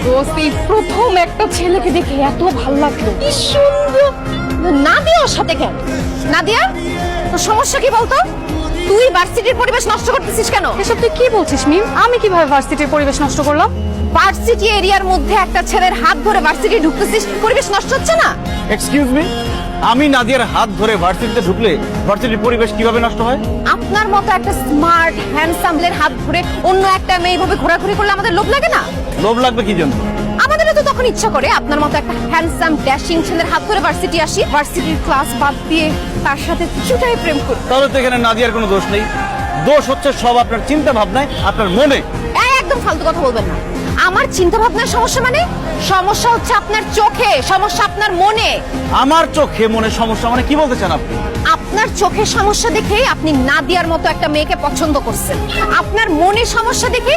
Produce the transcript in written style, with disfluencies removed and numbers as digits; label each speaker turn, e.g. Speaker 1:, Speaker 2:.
Speaker 1: দোস্ত এই প্রথম একটা ছেলেকে দেখে এত ভালো লাগলো, কি সুন্দর।
Speaker 2: নাদিয়ার সাথে কেন? নাদিয়া, তোর সমস্যা কি বলতো? তুই ভার্সিটির পরিবেশ নষ্ট করতেছিস কেন?
Speaker 1: এসব তুই কি বলছিস মিম? আমি কিভাবে ভার্সিটির পরিবেশ নষ্ট করলাম?
Speaker 2: ভার্সিটি এরিয়ার মধ্যে একটা ছেলের হাত ধরে ভার্সিটি ঢুকতেছিস, পরিবেশ নষ্ট হচ্ছে না?
Speaker 3: এক্সকিউজ মি, আমি নাদিয়ার হাত ধরে ভার্সিটিতে ঢুকলে ভার্সিটির পরিবেশ কিভাবে নষ্ট হয়?
Speaker 2: আপনার মতো একটা স্মার্ট হ্যান্ডসামলের হাত ধরে অন্য একটা মেয়ে এইভাবে ঘোরাঘুরি করলে আমাদের লোভ লাগে না?
Speaker 3: লোভ লাগবে কি জন্য?
Speaker 2: আমাদেরও তো তখন ইচ্ছা করে আপনার মতো একটা হ্যান্ডসাম ড্যাশিং ছেলের হাত ধরে ভার্সিটি আসি, ভার্সিটির ক্লাস বাদ দিয়ে তার সাথে চুটাই প্রেম করি।
Speaker 3: তাহলে তো এখানে নাদিয়ার কোনো দোষ নেই, দোষ হচ্ছে সব আপনার চিন্তা ভাবনায়, আপনার মনে।
Speaker 2: একদম ফালতু কথা বলবেন না। আমার চিন্তা ভাবনার সমস্যা মানে? সমস্যা হচ্ছে আপনার চোখে, সমস্যা আপনার মনে।
Speaker 3: আমার চোখে মনে সমস্যা মানে কি বলতে চান আপনি?
Speaker 2: আপনার চোখে সমস্যা দেখে আপনি নাদিয়ার মতো একটা মেয়েকে পছন্দ করছেন, আপনার মনে সমস্যা দেখে